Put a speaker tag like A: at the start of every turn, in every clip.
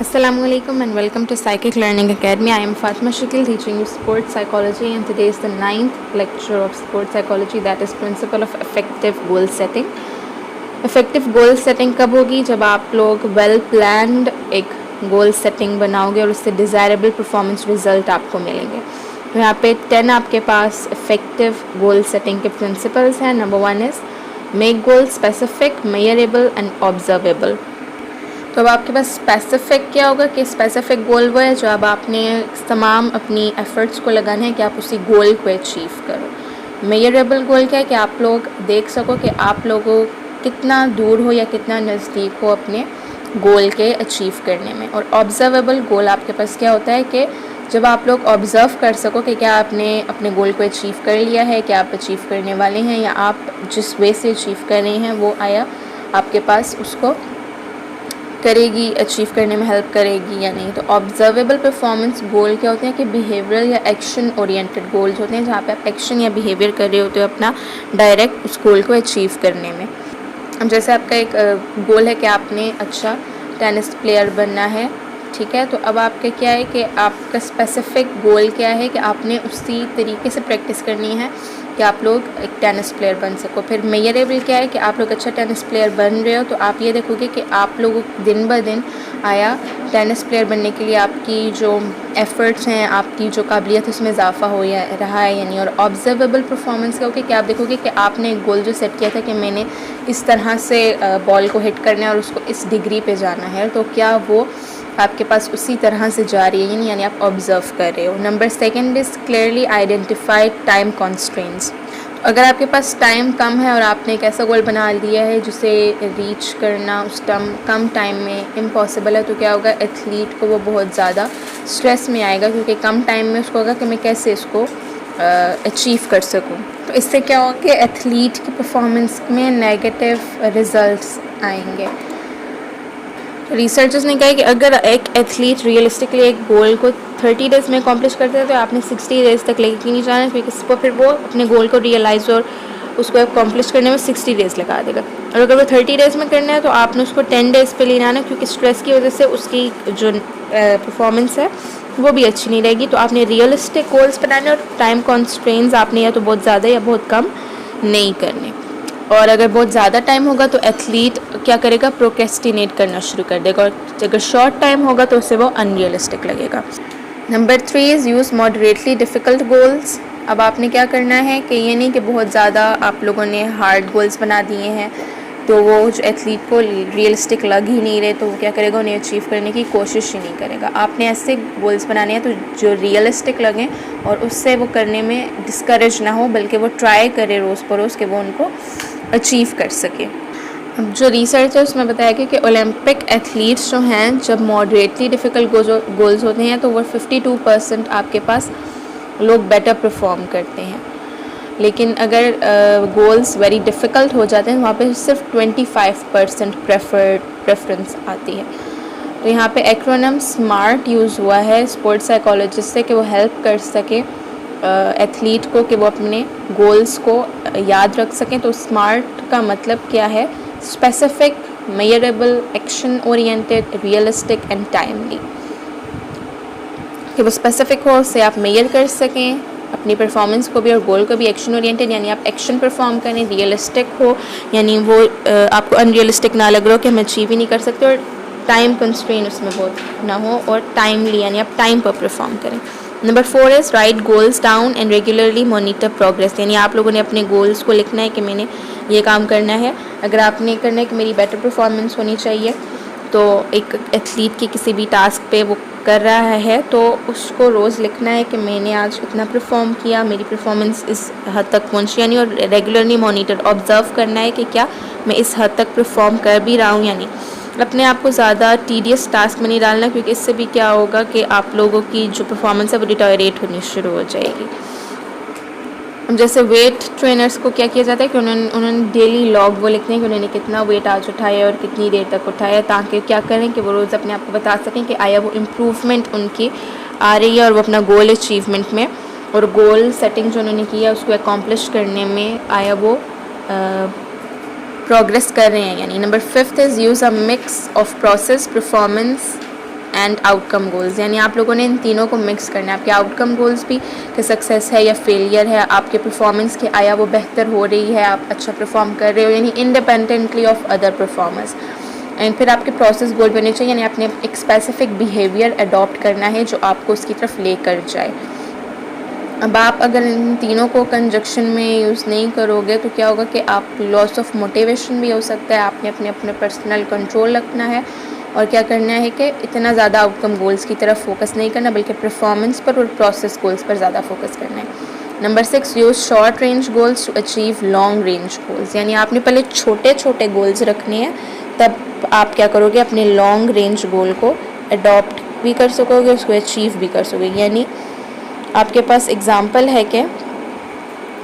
A: Assalamualaikum and welcome to Psychic Learning Academy. I am Fatma Shakil teaching you sports psychology, and today is the 9th lecture of sports psychology, that is principle of effective goal setting. Effective goal setting कब होगी? जब आप लोग well planned एक goal setting बनाओगे और उससे desirable performance result आपको मिलेंगे. तो यहाँ पे 10 आपके पास effective goal setting के principles हैं. Number 1 is make goal specific, measurable and observable. तो अब आपके पास स्पेसिफिक क्या होगा कि स्पेसिफिक गोल वो है जो अब आपने तमाम अपनी एफ़र्ट्स को लगाना है कि आप उसी गोल को अचीव करो. मेजरेबल गोल क्या है कि आप लोग देख सको कि आप लोगों कितना दूर हो या कितना नज़दीक हो अपने गोल के अचीव करने में. और ऑब्जर्वेबल गोल आपके पास क्या होता है कि जब आप लोग ऑब्ज़र्व कर सको कि क्या आपने अपने गोल को अचीव कर लिया है, क्या आप अचीव करने वाले हैं, या आप जिस वे से अचीव कर रहे हैं वो आया आपके पास उसको करेगी, अचीव करने में हेल्प करेगी या नहीं. तो ऑब्जर्वेबल परफॉर्मेंस गोल क्या होते हैं कि बिहेवियरल या एक्शन ओरिएंटेड गोल्स होते हैं, जहाँ पे आप एक्शन या बिहेवियर कर रहे होते हो अपना डायरेक्ट उस गोल को अचीव करने में. अब जैसे आपका एक गोल है कि आपने अच्छा टेनिस प्लेयर बनना है, ठीक है. तो अब आपका क्या है कि आपका स्पेसिफिक गोल क्या है कि आपने उसी तरीके से प्रैक्टिस करनी है कि आप लोग एक टेनिस प्लेयर बन सको. फिर मेजरेबल क्या है कि आप लोग अच्छा टेनिस प्लेयर बन रहे हो, तो आप ये देखोगे कि आप लोगों दिन ब दिन आया टेनिस प्लेयर बनने के लिए आपकी जो एफ़र्ट्स हैं, आपकी जो काबिलियत है उसमें इजाफा हो या रहा है या नहीं. और ऑब्जर्वेबल परफॉर्मेंस क्या होगी कि आप देखोगे कि आपने एक गोल जो सेट किया था कि मैंने इस तरह से बॉल को हिट करना है और उसको इस डिग्री पे जाना है, तो क्या वो आपके पास उसी तरह से जा रही है यानी आप ऑब्ज़र्व कर रहे हो. Number 2 is clearly identified time constraints. अगर आपके पास टाइम कम है और आपने एक ऐसा गोल बना लिया है जिसे रीच करना उस कम टाइम में इम्पॉसिबल है, तो क्या होगा, एथलीट को वो बहुत ज़्यादा स्ट्रेस में आएगा क्योंकि कम टाइम में उसको होगा कि मैं कैसे इसको अचीव कर सकूं. तो इससे क्या होगा कि एथलीट की परफॉर्मेंस में नेगेटिव रिजल्ट्स आएंगे. रिसर्चर्स ने कहा है कि अगर एक एथलीट रियलिस्टिकली एक गोल को 30 डेज़ में अकॉम्प्लिश करते हैं तो आपने 60 डेज़ तक लेके नहीं जाना, क्योंकि इसको फिर वो अपने गोल को रियलाइज़ और उसको अकॉम्प्लिश करने में 60 डेज़ लगा देगा. और अगर वो 30 डेज़ में करना है तो आपने उसको 10 डेज़ पे लेना है, क्योंकि स्ट्रेस की वजह से उसकी जो परफॉर्मेंस है वो भी अच्छी नहीं रहेगी. तो आपने रियलिस्टिक गोल्स बनाने और टाइम कॉन्स्ट्रेंट्स आपने या तो बहुत ज़्यादा या बहुत कम नहीं करने. और अगर बहुत ज़्यादा टाइम होगा तो एथलीट क्या करेगा, प्रोक्रेस्टिनेट करना शुरू कर देगा, और अगर शॉर्ट टाइम होगा तो उससे वो अनरियलिस्टिक लगेगा. Number 3 is use moderately difficult goals. अब आपने क्या करना है कि ये नहीं कि बहुत ज़्यादा आप लोगों ने हार्ड गोल्स बना दिए हैं तो वो जो एथलीट को रियलिस्टिक लग ही नहीं रहे, तो वो क्या करेगा, उन्हें अचीव करने की कोशिश ही नहीं करेगा. आपने ऐसे गोल्स बनाने हैं तो जो रियलिस्टिक लगें और उससे वो करने में डिस्करेज ना हो, बल्कि वो ट्राई करे रोज़ बरोज़ कि वो उनको अचीव कर सके. अब जो रिसर्च है उसमें बताया गया कि ओलंपिक एथलीट्स जो हैं जब मॉडरेटली डिफ़िकल्ट गोल्स होते हैं तो वो 52% आपके पास लोग बेटर परफॉर्म करते हैं. लेकिन अगर गोल्स वेरी डिफ़िकल्ट हो जाते हैं तो वहाँ पे सिर्फ 25% प्रेफरेंस आती है. तो यहाँ पे एक्रोनिम स्मार्ट यूज़ हुआ है स्पोर्ट्स साइकोलॉजिस्ट से कि वो हेल्प कर सके एथलीट को कि वो अपने गोल्स को याद रख सकें. तो स्मार्ट का मतलब क्या है, specific, measurable, action oriented, realistic and timely. कि वो स्पेसिफिक हो, उससे आप मेजर कर सकें अपनी परफॉर्मेंस को भी और गोल को भी. एक्शन ओरिएंटेड यानी आप एक्शन परफॉर्म करें. रियलिस्टिक हो यानी वो आपको अनरियलिस्टिक ना लग रहा हो कि हम अचीव ही नहीं कर सकते, और टाइम कंस्ट्रेंट उसमें बहुत ना हो, और टाइमली यानी आप टाइम पर परफॉर्म करें. Number 4 is right goals down and regularly monitor progress. यानी आप लोगों ने अपने गोल्स को लिखना है कि मैंने ये काम करना है. अगर आपने करना है कि मेरी बेटर परफॉर्मेंस होनी चाहिए, तो एक एथलीट की किसी भी टास्क पे वो कर रहा है तो उसको रोज़ लिखना है कि मैंने आज इतना परफॉर्म किया, मेरी परफॉर्मेंस इस हद तक पहुंची यानी. और रेगुलरली मॉनिटर, ऑब्ज़र्व करना है कि क्या मैं इस हद तक परफॉर्म कर भी रहा हूँ यानी. अपने आप को ज़्यादा टीडियस टास्क में नहीं डालना, क्योंकि इससे भी क्या होगा कि आप लोगों की जो परफॉर्मेंस है वो डिटोरेट होनी शुरू हो जाएगी. जैसे वेट ट्रेनर्स को क्या किया जाता है कि उन्होंने डेली लॉग वो लिखते हैं कि उन्होंने कितना वेट आज उठाया और कितनी देर तक उठाया, ताकि क्या करें कि वो रोज़ अपने आप को बता सकें कि आया वो इम्प्रूवमेंट उनकी आ रही है और वो अपना गोल अचीवमेंट में और गोल सेटिंग जो उन्होंने किया उसको अकॉम्प्लिश करने में आया वो प्रोग्रेस कर रहे हैं यानी. Number 5 is use a mix of process, performance and outcome goals, यानी आप लोगों ने इन तीनों को मिक्स करना है। आपके आउटकम गोल्स भी कि सक्सेस है या फेलियर है, आपके परफॉर्मेंस की आया वो बेहतर हो रही है, आप अच्छा परफॉर्म कर रहे हो, यानी independently of other performers. And फिर आपके प्रोसेस गोल बने चाहिए, यानी आपने एक स्पेसिफिक बिहेवियर अडॉप्ट करना है जो आपको उसकी तरफ लेकर जाए। अब आप अगर इन तीनों को कंजक्शन में यूज़ नहीं करोगे तो क्या होगा कि आप लॉस ऑफ मोटिवेशन भी हो सकता है। आपने अपने पर्सनल कंट्रोल रखना है और क्या करना है कि इतना ज़्यादा आउटकम गोल्स की तरफ फोकस नहीं करना, बल्कि परफॉर्मेंस पर और प्रोसेस गोल्स पर ज़्यादा फोकस करना है। Number 6, use short range goals to achieve long range goals, यानी आपने पहले छोटे छोटे गोल्स रखने हैं, तब आप क्या करोगे अपने लॉन्ग रेंज गोल को अडॉप्ट भी कर सकोगे, उसको अचीव भी कर सकोगे। यानी आपके पास एग्ज़ाम्पल है कि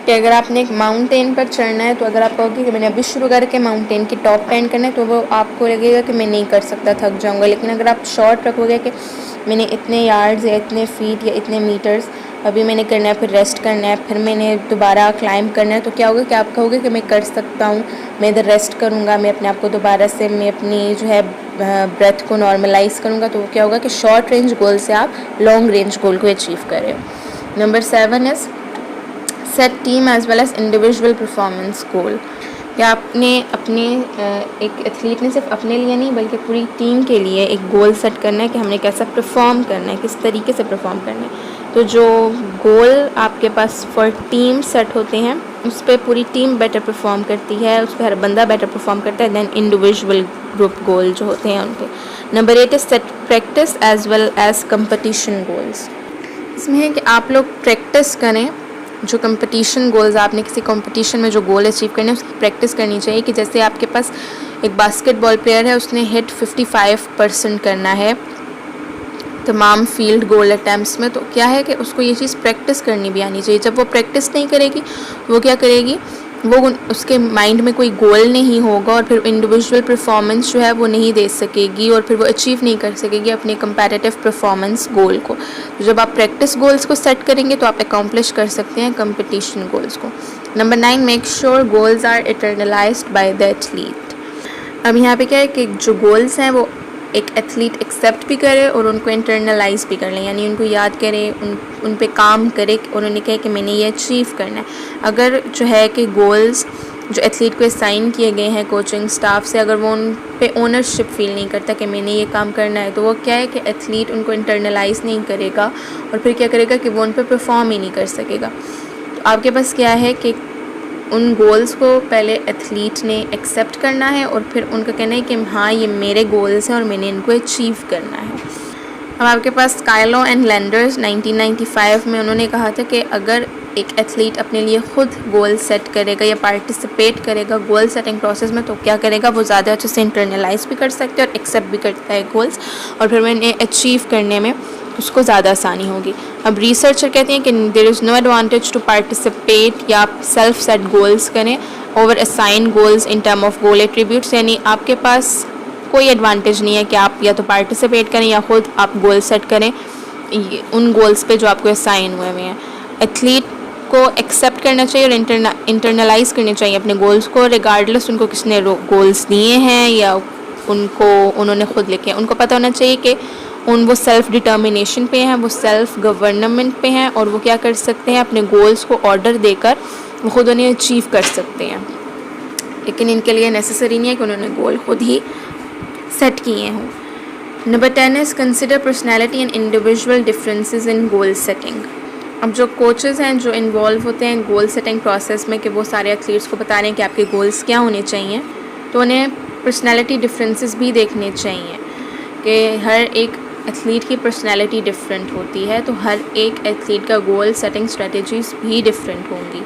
A: अगर आपने एक माउंटेन पर चढ़ना है, तो अगर आप कहोगे कि मैंने अभी शुरू करके माउंटेन की टॉप पे एंड करना है, तो वो आपको लगेगा कि मैं नहीं कर सकता, थक जाऊंगा। लेकिन अगर आप शॉर्ट रखोगे कि मैंने इतने यार्ड्स या इतने फीट या इतने मीटर्स अभी मैंने करना है, फिर रेस्ट करना है, फिर मैंने दोबारा क्लाइंब करना है, तो क्या होगा कि आप कहोगे कि मैं कर सकता हूँ, मैं इधर रेस्ट करूँगा, मैं अपने आप को दोबारा से मैं अपनी जो है ब्रेथ को नॉर्मलाइज करूँगा। तो क्या होगा कि शॉर्ट रेंज गोल से आप लॉन्ग रेंज गोल को अचीव कर रहे हो। Number 7 is set team as well as individual performance goal, या आपने अपने एक एथलीट ने सिर्फ अपने लिए नहीं बल्कि पूरी टीम के लिए एक गोल सेट करना है कि हमने कैसा परफॉर्म करना है, किस तरीके से परफॉर्म करना है। तो जो गोल आपके पास फॉर टीम सेट होते हैं उस पर पूरी टीम बेटर परफॉर्म करती है, उस पर हर बंदा बेटर परफॉर्म करता है देन इंडिविजुअल ग्रुप गोल जो होते हैं उनके। Number 8 is set practice as well as competition goals, इसमें है कि आप लोग प्रैक्टिस करें जो कंपटीशन गोल्स, आपने किसी कंपटीशन में जो गोल अचीव करने उसकी प्रैक्टिस करनी चाहिए। कि जैसे आपके पास एक बास्केटबॉल प्लेयर है, उसने हिट 55% करना है तमाम फील्ड गोल अटैम्प्ट्स में, तो क्या है कि उसको ये चीज़ प्रैक्टिस करनी भी आनी चाहिए। जब वो प्रैक्टिस नहीं करेगी, वो क्या करेगी, वो उसके माइंड में कोई गोल नहीं होगा और फिर इंडिविजुअल परफॉर्मेंस जो है वो नहीं दे सकेगी और फिर वो अचीव नहीं कर सकेगी अपने कंपैरेटिव परफॉर्मेंस गोल को। तो जब आप प्रैक्टिस गोल्स को सेट करेंगे तो आप अकॉम्प्लिश कर सकते हैं कंपटीशन गोल्स को। Number 9, make sure goals are internalised by the athlete. अब यहाँ पे क्या है कि जो गोल्स हैं वो एक एथलीट एक्सेप्ट भी करे और उनको इंटरनलाइज भी कर लें, यानी उनको याद करें, उन पे काम करे, उन्होंने कहा कि मैंने ये अचीव करना है। अगर जो है कि गोल्स जो एथलीट को असाइन किए गए हैं कोचिंग स्टाफ से, अगर वो उन पे ओनरशिप फील नहीं करता कि मैंने ये काम करना है, तो वो क्या है कि एथलीट उनको इंटरनलाइज नहीं करेगा और फिर क्या करेगा कि वो उन पर परफॉर्म ही नहीं कर सकेगा। तो आपके पास क्या है कि उन गोल्स को पहले एथलीट ने एक्सेप्ट करना है और फिर उनका कहना है कि हाँ ये मेरे गोल्स हैं और मैंने इनको अचीव करना है। अब आपके पास काइलो एंड लैंडर्स 1995 में उन्होंने कहा था कि अगर एक एथलीट अपने लिए खुद गोल सेट करेगा या पार्टिसिपेट करेगा गोल सेटिंग प्रोसेस में, तो क्या करेगा, वो ज़्यादा अच्छे से इंटरनलाइज भी कर सकते हैं और एक्सेप्ट भी करता है गोल्स, और फिर मैंने अचीव करने में उसको ज़्यादा आसानी होगी। अब रिसर्चर कहते हैं कि there is no advantage to participate या आप सेल्फ सेट गोल्स करें over assign goals in term of goal attributes, यानी आपके पास कोई एडवांटेज नहीं है कि आप या तो पार्टिसिपेट करें या खुद आप गोल सेट करें उन गोल्स पे जो आपको असाइन हुए हैं। एथलीट को एक्सेप्ट करना चाहिए और इंटरनलाइज करने चाहिए अपने गोल्स को, रिगार्डलेस उनको किसने गोल्स दिए हैं या उन्होंने खुद लिखे हैं। उनको पता होना चाहिए कि वो सेल्फ डिटर्मिनेशन पे हैं, वो सेल्फ गवर्नमेंट पे हैं और वो क्या कर सकते हैं, अपने गोल्स को ऑर्डर देकर वो खुद उन्हें अचीव कर सकते हैं। लेकिन इनके लिए नेसेसरी नहीं है कि उन्होंने गोल खुद ही सेट किए हों। Number 10 is consider personality and individual differences in goal setting. अब जो कोचेस हैं जो इन्वॉल्व होते हैं गोल सेटिंग प्रोसेस में कि वो सारे एथलीट्स को बता रहे हैं कि आपके गोल्स क्या होने चाहिए, तो उन्हें पर्सनैलिटी डिफरेंसेस भी देखने चाहिए कि हर एक एथलीट की पर्सनैलिटी डिफरेंट होती है, तो हर एक एथलीट का गोल सेटिंग स्ट्रेटजीज भी डिफरेंट होंगी।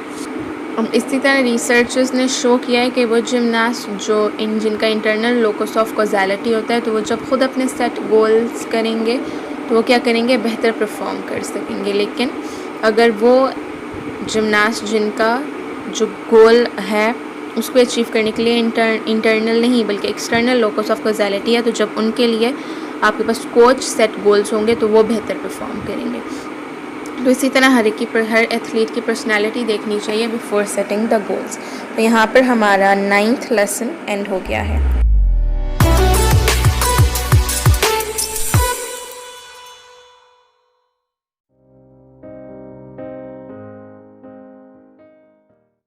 A: अब इसी तरह रिसर्चर्स ने शो किया है कि वो जिमनास्ट जिनका इंटरनल लोकस ऑफ कॉजालिटी होता है, तो वो जब खुद अपने सेट गोल्स करेंगे तो वो क्या करेंगे, बेहतर परफॉर्म कर सकेंगे। लेकिन अगर वो जिमनास्ट जिनका जो गोल है उसको अचीव करने के लिए इंटरनल नहीं बल्कि एक्सटर्नल लोकस ऑफ कॉजालिटी है, तो जब उनके लिए आपके पास कोच सेट गोल्स होंगे तो वो बेहतर परफॉर्म करेंगे। तो इसी तरह हर एथलीट की पर्सनालिटी देखनी चाहिए बिफोर सेटिंग द गोल्स। तो यहाँ पर हमारा 9th लेसन एंड हो गया है।